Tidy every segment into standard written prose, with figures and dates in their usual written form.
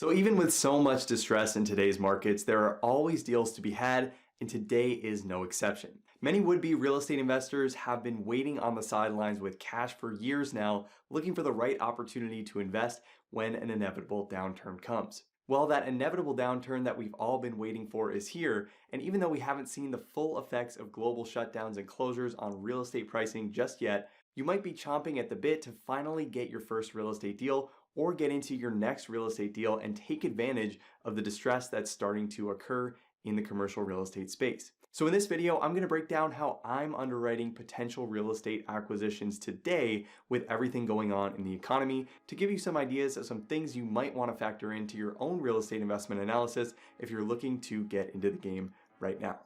So even with so much distress in today's markets, there are always deals to be had, and today is no exception. Many would-be real estate investors have been waiting on the sidelines with cash for years now, looking for the right opportunity to invest when an inevitable downturn comes. Well, that inevitable downturn that we've all been waiting for is here, and even though we haven't seen the full effects of global shutdowns and closures on real estate pricing just yet, you might be chomping at the bit to finally get your first real estate deal or get into your next real estate deal and take advantage of the distress that's starting to occur in the commercial real estate space. So in this video, I'm going to break down how I'm underwriting potential real estate acquisitions today with everything going on in the economy to give you some ideas of some things you might want to factor into your own real estate investment analysis if you're looking to get into the game right now.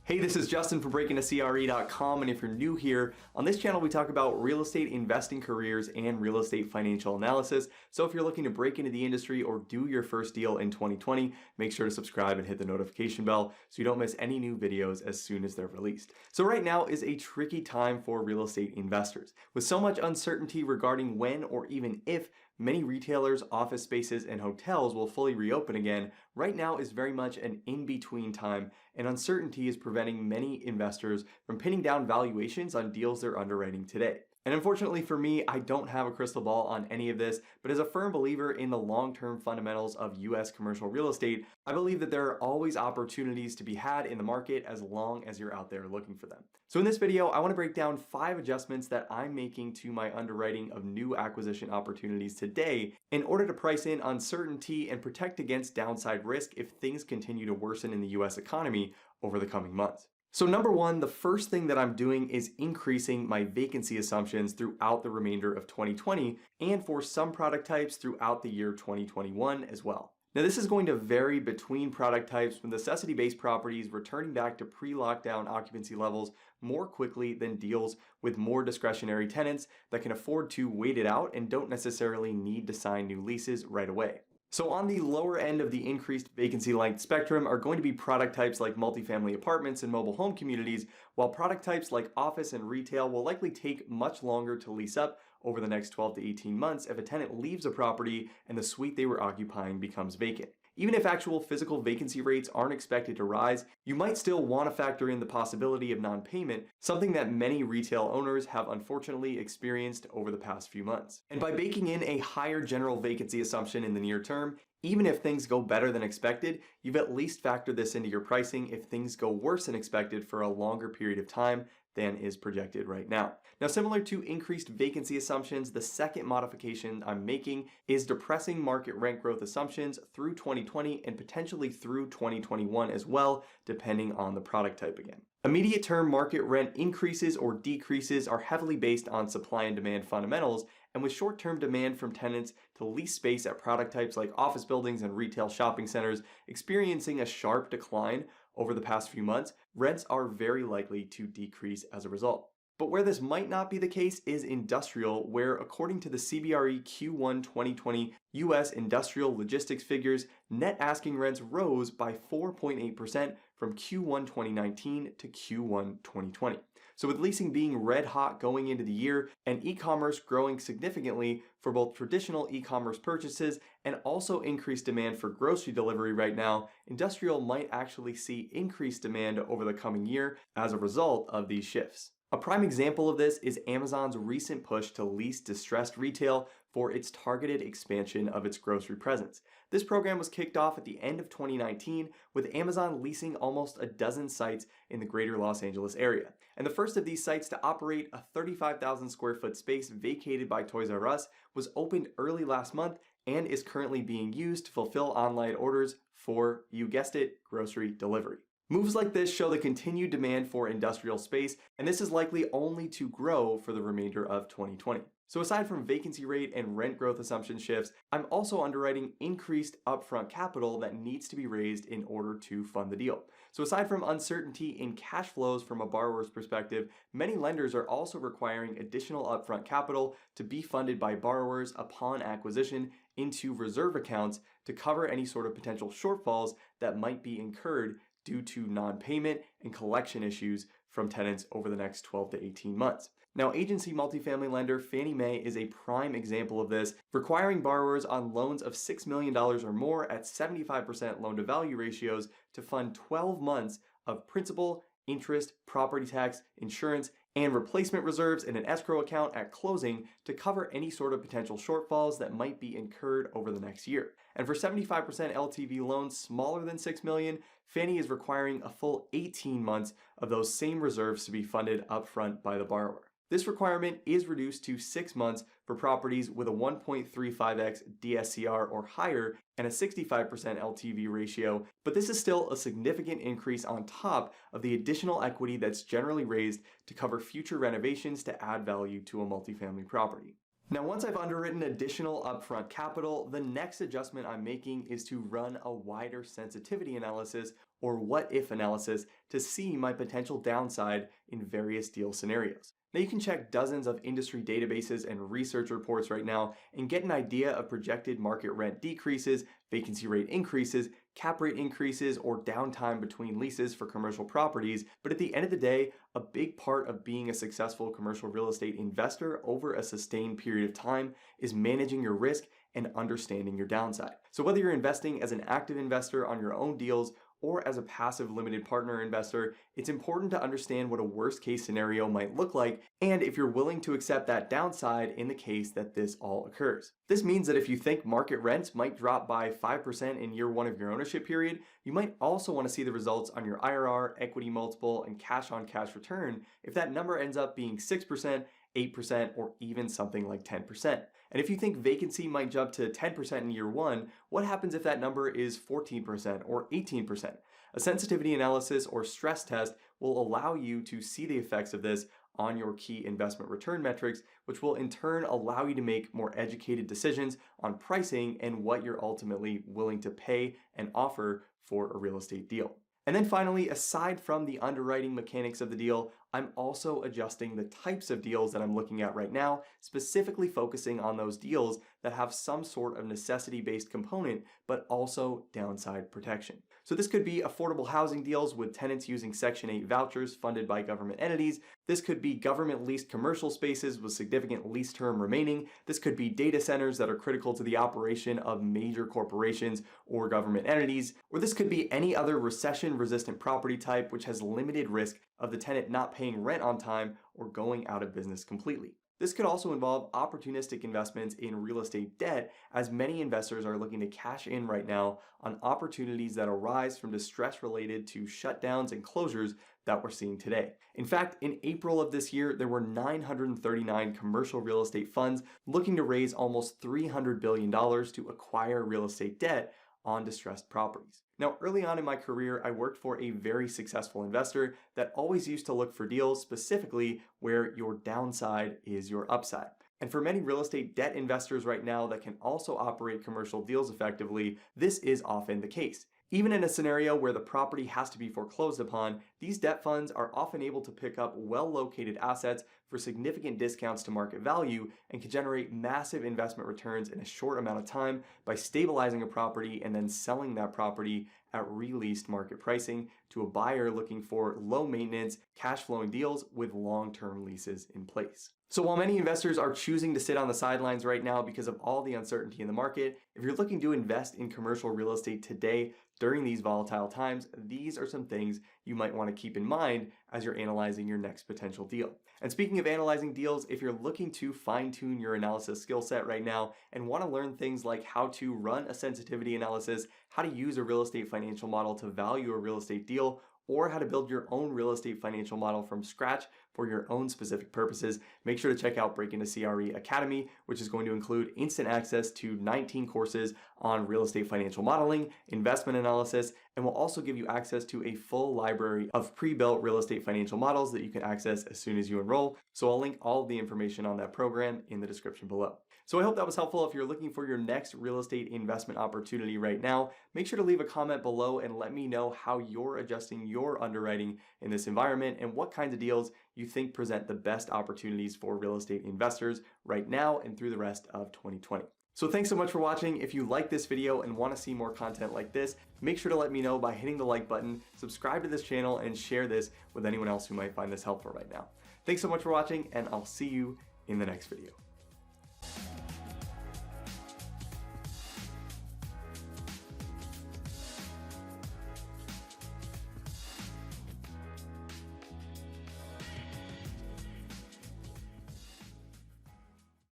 Hey, this is Justin from BreakIntoCRE.com, and if you're new here, on this channel we talk about real estate investing careers and real estate financial analysis. So if you're looking to break into the industry or do your first deal in 2020, make sure to subscribe and hit the notification bell so you don't miss any new videos as soon as they're released. So right now is a tricky time for real estate investors. With so much uncertainty regarding when or even if many retailers, office spaces, and hotels will fully reopen again, right now is very much an in-between time, and uncertainty is preventing many investors from pinning down valuations on deals they're underwriting today. And unfortunately for me, I don't have a crystal ball on any of this, but as a firm believer in the long-term fundamentals of US commercial real estate, I believe that there are always opportunities to be had in the market as long as you're out there looking for them. So in this video, I want to break down 5 adjustments that I'm making to my underwriting of new acquisition opportunities today in order to price in uncertainty and protect against downside risk if things continue to worsen in the US economy over the coming months. So number one, the first thing that I'm doing is increasing my vacancy assumptions throughout the remainder of 2020 and for some product types throughout the year 2021 as well. Now this is going to vary between product types, with necessity-based properties returning back to pre-lockdown occupancy levels more quickly than deals with more discretionary tenants that can afford to wait it out and don't necessarily need to sign new leases right away. So on the lower end of the increased vacancy length spectrum are going to be product types like multifamily apartments and mobile home communities, while product types like office and retail will likely take much longer to lease up over the next 12 to 18 months if a tenant leaves a property and the suite they were occupying becomes vacant. Even if actual physical vacancy rates aren't expected to rise, you might still want to factor in the possibility of non-payment, something that many retail owners have unfortunately experienced over the past few months. And by baking in a higher general vacancy assumption in the near term, even if things go better than expected, you've at least factored this into your pricing if things go worse than expected for a longer period of time than is projected right now. Now, similar to increased vacancy assumptions, the second modification I'm making is depressing market rent growth assumptions through 2020 and potentially through 2021 as well, depending on the product type again. Immediate term market rent increases or decreases are heavily based on supply and demand fundamentals, and with short-term demand from tenants to lease space at product types like office buildings and retail shopping centers experiencing a sharp decline over the past few months, rents are very likely to decrease as a result. But where this might not be the case is industrial, where according to the CBRE Q1 2020 US industrial logistics figures, net asking rents rose by 4.8% from Q1 2019 to Q1 2020. So with leasing being red hot going into the year and e-commerce growing significantly for both traditional e-commerce purchases and also increased demand for grocery delivery right now, industrial might actually see increased demand over the coming year as a result of these shifts. A prime example of this is Amazon's recent push to lease distressed retail for its targeted expansion of its grocery presence. This program was kicked off at the end of 2019, with Amazon leasing almost a dozen sites in the greater Los Angeles area. And the first of these sites to operate, a 35,000 square foot space vacated by Toys R Us, was opened early last month and is currently being used to fulfill online orders for, you guessed it, grocery delivery. Moves like this show the continued demand for industrial space, and this is likely only to grow for the remainder of 2020. So aside from vacancy rate and rent growth assumption shifts, I'm also underwriting increased upfront capital that needs to be raised in order to fund the deal. So aside from uncertainty in cash flows from a borrower's perspective, many lenders are also requiring additional upfront capital to be funded by borrowers upon acquisition into reserve accounts to cover any sort of potential shortfalls that might be incurred due to non-payment and collection issues from tenants over the next 12 to 18 months. Now, agency multifamily lender Fannie Mae is a prime example of this, requiring borrowers on loans of $6 million or more at 75% loan-to-value ratios to fund 12 months of principal, interest, property tax, insurance, and replacement reserves in an escrow account at closing to cover any sort of potential shortfalls that might be incurred over the next year. And for 75% LTV loans smaller than $6 million, Fannie is requiring a full 18 months of those same reserves to be funded upfront by the borrower. This requirement is reduced to 6 months for properties with a 1.35x DSCR or higher and a 65% LTV ratio, but this is still a significant increase on top of the additional equity that's generally raised to cover future renovations to add value to a multifamily property. Now, once I've underwritten additional upfront capital, the next adjustment I'm making is to run a wider sensitivity analysis or what-if analysis to see my potential downside in various deal scenarios. Now, you can check dozens of industry databases and research reports right now and get an idea of projected market rent decreases, vacancy rate increases, cap rate increases, or downtime between leases for commercial properties. But at the end of the day, a big part of being a successful commercial real estate investor over a sustained period of time is managing your risk and understanding your downside. So whether you're investing as an active investor on your own deals or as a passive limited partner investor, it's important to understand what a worst case scenario might look like and if you're willing to accept that downside in the case that this all occurs. This means that if you think market rents might drop by 5% in year one of your ownership period, you might also want to see the results on your IRR, equity multiple, and cash on cash return if that number ends up being 6%, 8%, or even something like 10%. And if you think vacancy might jump to 10% in year one, what happens if that number is 14% or 18%? A sensitivity analysis or stress test will allow you to see the effects of this on your key investment return metrics, which will in turn allow you to make more educated decisions on pricing and what you're ultimately willing to pay and offer for a real estate deal. And then finally, aside from the underwriting mechanics of the deal, I'm also adjusting the types of deals that I'm looking at right now, specifically focusing on those deals that have some sort of necessity-based component, but also downside protection. So this could be affordable housing deals with tenants using Section 8 vouchers funded by government entities. This could be government-leased commercial spaces with significant lease term remaining. This could be data centers that are critical to the operation of major corporations or government entities. Or this could be any other recession-resistant property type which has limited risk of the tenant not paying rent on time or going out of business completely. This could also involve opportunistic investments in real estate debt, as many investors are looking to cash in right now on opportunities that arise from distress related to shutdowns and closures that we're seeing today. In fact, in April of this year, there were 939 commercial real estate funds looking to raise almost $300 billion to acquire real estate debt on distressed properties. Now, early on in my career, I worked for a very successful investor that always used to look for deals specifically where your downside is your upside. And for many real estate debt investors right now that can also operate commercial deals effectively, this is often the case. Even in a scenario where the property has to be foreclosed upon, these debt funds are often able to pick up well-located assets for significant discounts to market value and can generate massive investment returns in a short amount of time by stabilizing a property and then selling that property at released market pricing to a buyer looking for low maintenance, cash flowing deals with long-term leases in place. So while many investors are choosing to sit on the sidelines right now because of all the uncertainty in the market, if you're looking to invest in commercial real estate today during these volatile times, these are some things you might want to keep in mind as you're analyzing your next potential deal. And speaking of analyzing deals, if you're looking to fine-tune your analysis skill set right now and want to learn things like how to run a sensitivity analysis, how to use a real estate financial model to value a real estate deal, or how to build your own real estate financial model from scratch for your own specific purposes, make sure to check out Break Into CRE Academy, which is going to include instant access to 19 courses on real estate financial modeling, investment analysis, and will also give you access to a full library of pre-built real estate financial models that you can access as soon as you enroll. So I'll link all of the information on that program in the description below. So I hope that was helpful. If you're looking for your next real estate investment opportunity right now, make sure to leave a comment below and let me know how you're adjusting your underwriting in this environment and what kinds of deals you think present the best opportunities for real estate investors right now and through the rest of 2020. So thanks so much for watching. If you like this video and want to see more content like this, make sure to let me know by hitting the like button, subscribe to this channel, and share this with anyone else who might find this helpful right now. Thanks so much for watching, and I'll see you in the next video.